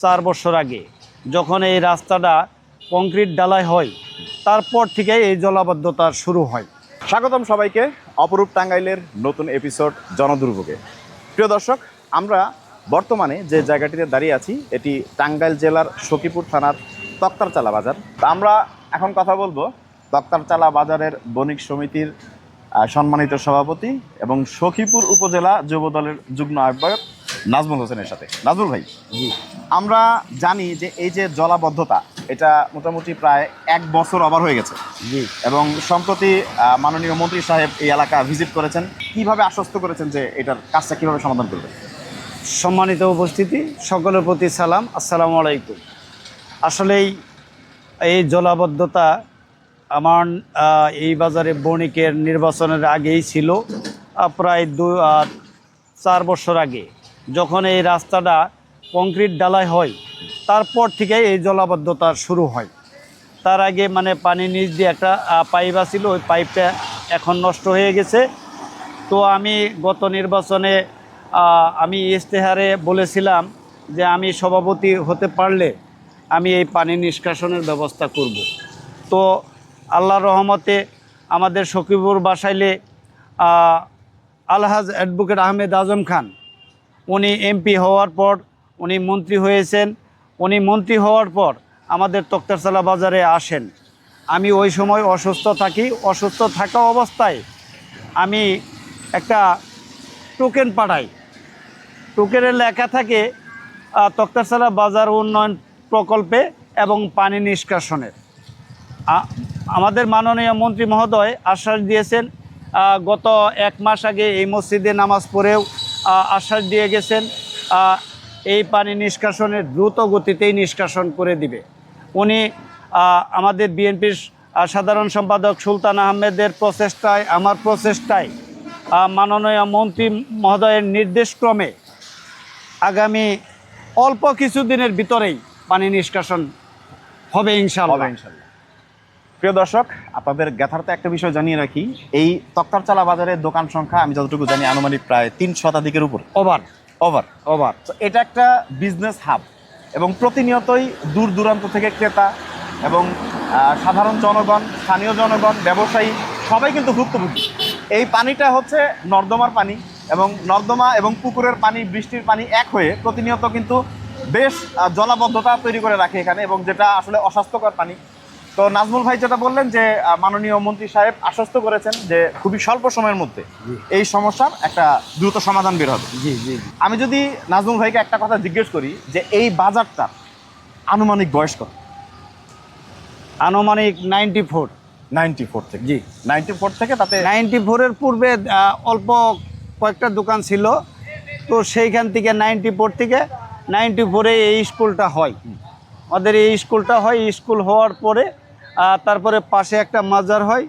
4 বছর আগে যখন এই রাস্তাটা কংক্রিট ঢালাই হয় তারপর থেকে এই জলাবদ্ধতা শুরু হয়। স্বাগতম সবাইকে অপরূপ টাঙ্গাইলের নতুন এপিসোড জনদুর্ভোগে। প্রিয় দর্শক, আমরা বর্তমানে যে জায়গাটিতে দাঁড়িয়ে আছি এটি টাঙ্গাইল জেলার সখীপুর থানার তক্তারচালা বাজার। আমরা এখন কথা বলবো তক্তারচালা বাজারের বণিক সমিতির সম্মানিত সভাপতি এবং সখীপুর উপজেলা যুবদলের যুগ্ম আহ্বায়ক নাজমুল হোসেনের সাথে। নাজমুল ভাই, আমরা জানি যে এই যে জলাবদ্ধতা এটা মোটামুটি প্রায় 1 বছর ওভার হয়ে গেছে এবং সম্প্রতি মাননীয় মন্ত্রী সাহেব এই এলাকা ভিজিট করেছেন। কিভাবে আশ্বস্ত করেছেন যে এটার কাজটা কিভাবে সমাধান করবে? সম্মানিত উপস্থিতি, সকলের প্রতি সালাম, আসসালামু আলাইকুম। আসলেই এই জলাবদ্ধতা আমার এই বাজারে বণিকের নির্বাচনের আগেই ছিল। প্রায় 4 বছর আগে যখন এই রাস্তাটা কংক্রিট ঢালাই হয় তারপর থেকে এই জলাবদ্ধতা শুরু হয়। তার আগে পানির নিচ দিয়ে একটা পাইপ ছিল, ওই পাইপটা এখন নষ্ট হয়ে গেছে। তো আমি গত নির্বাচনে আমি ইশতেহারে বলেছিলাম যে আমি সভাপতি হতে পারলে আমি এই পানি নিষ্কাশনের ব্যবস্থা করব। তো আল্লাহর রহমতে আমাদের সখীপুর বাসাইলে আলহাজ অ্যাডভোকেট আহমেদ আজম খান উনি এমপি হওয়ার পর উনি মন্ত্রী হয়েছেন। উনি মন্ত্রী হওয়ার পর আমাদের তক্তারচালা বাজারে আসেন। আমি ওই সময় অসুস্থ থাকি। অসুস্থ থাকা অবস্থায় আমি একটা টোকেন পাঠাই। টোকেনে লেখা থাকে তক্তারচালা বাজার উন্নয়ন প্রকল্পে এবং পানি নিষ্কাশনের। আমাদের মাননীয় মন্ত্রী মহোদয় আশ্বাস দিয়েছেন। গত 1 মাস আগে এই মসজিদে নামাজ পড়েও আশ্বাস দিয়ে গেছেন এই পানি নিষ্কাশনের দ্রুত গতিতেই নিষ্কাশন করে দিবে। উনি আমাদের বিএনপির সাধারণ সম্পাদক সুলতান আহমেদের প্রচেষ্টায়, আমার প্রচেষ্টায়, মাননীয় মন্ত্রী মহোদয়ের নির্দেশক্রমে আগামী অল্প কিছুদিনের ভিতরেই পানি নিষ্কাশন হবে ইনশাআল্লাহ। প্রিয় দর্শক, আপনাদের জ্ঞাতার্থে একটা বিষয় জানিয়ে রাখি, এই তক্তারচালা বাজারের দোকান সংখ্যা আমি যতটুকু জানি আনুমানিক প্রায় 3 শতাধিকের উপর। ওভার তো এটা একটা বিজনেস হাব এবং প্রতিনিয়তই দূর দূরান্ত থেকে ক্রেতা এবং সাধারণ জনগণ, স্থানীয় জনগণ, ব্যবসায়ী সবাই কিন্তু ভুক্তভোগী। এই পানিটা হচ্ছে নর্দমার পানি এবং নর্দমা এবং পুকুরের পানি, বৃষ্টির পানি এক হয়ে প্রতিনিয়ত কিন্তু বেশ জলাবদ্ধতা তৈরি করে রাখে এখানে, এবং যেটা আসলে অস্বাস্থ্যকর পানি। তো নাজমুল ভাই যেটা বললেন যে মাননীয় মন্ত্রী সাহেব আশ্বস্ত করেছেন যে খুবই স্বল্প সময়ের মধ্যে এই সমস্যার একটা দ্রুত সমাধান বের হবে। আমি যদি নাজমুল ভাইকে একটা কথা জিজ্ঞেস করি যে এই বাজারটা আনুমানিক বয়স কত? আনুমানিক 94 থেকে 94 থেকে তাতে 94-এর পূর্বে অল্প কয়েকটা দোকান ছিল। তো সেইখান থেকে 94 থেকে 94-এ এই স্কুলটা হয়। আমাদের এই স্কুলটা হয়। স্কুল হওয়ার পরে তারপরে পাশে একটা মাজার হয়।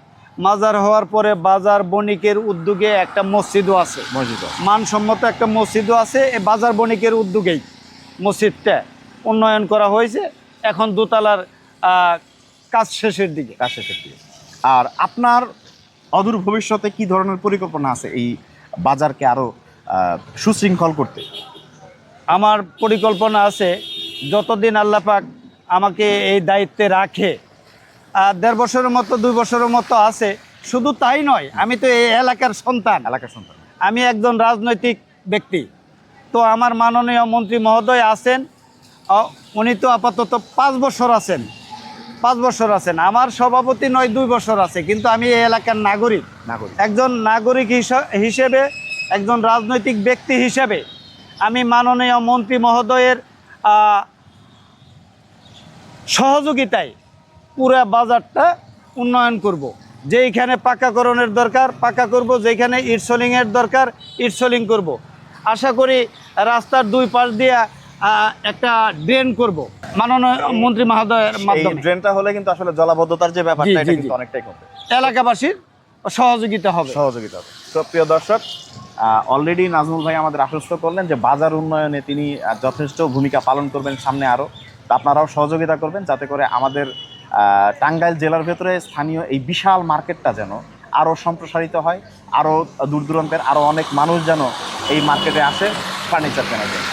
মাজার হওয়ার পরে বাজার বণিকের উদ্যোগে একটা মসজিদও আছে, মানসম্মত একটা মসজিদও আছে। এই বাজার বণিকের উদ্যোগেই মসজিদটা উন্নয়ন করা হয়েছে। এখন দোতলার কাজ শেষের দিকে। আর আপনার অদূর ভবিষ্যতে কি ধরনের পরিকল্পনা আছে এই বাজারকে আরো সুশৃঙ্খল করতে? আমার পরিকল্পনা আছে, যতদিন আল্লাহ পাক আমাকে এই দায়িত্বে রাখে, 1.5 বছরের মতো 2 বছরের মতো আছে। শুধু তাই নয়, আমি তো এই এলাকার সন্তান। আমি একজন রাজনৈতিক ব্যক্তি। তো আমার মাননীয় মন্ত্রী মহোদয় আছেন, উনি তো আপাতত 5 বছর আছেন। আমার সভাপতি নয় 2 বছর আছে, কিন্তু আমি এই এলাকার নাগরিক। একজন নাগরিক হিসেবে, একজন রাজনৈতিক ব্যক্তি হিসেবে আমি মাননীয় মন্ত্রী মহোদয়ের সহযোগিতায় পুরো বাজারটা উন্নয়ন করব। যেইখানে পাকাকরণের দরকার পাকা করব, যেখানে ইটসলিংয়ের দরকার ইটসলিং করব। আশা করি রাস্তার 2 পাশ দিয়ে একটা ড্রেন করব মাননীয় মন্ত্রী মহোদয়ের মাধ্যমে। ড্রেনটা হলে কিন্তু আসলে জলাবদ্ধতার যে ব্যাপারটা এটা কিন্তু অনেকটাই কমবে। এলাকাবাসীর সহযোগিতা হবে। তো প্রিয় দর্শক, অলরেডি নাজমুল ভাই আমাদের আশ্বস্ত করলেন যে বাজার উন্নয়নে তিনি যথেষ্ট ভূমিকা পালন করবেন সামনে আরও। আপনারাও সহযোগিতা করবেন যাতে করে আমাদের টাঙ্গাইল জেলার ভেতরে স্থানীয় এই বিশাল মার্কেটটা যেন আরও সম্প্রসারিত হয়, আরও দূর দূরান্তের আরও অনেক মানুষ যেন এই মার্কেটে আসে ফার্নিচার কেনার জন্য।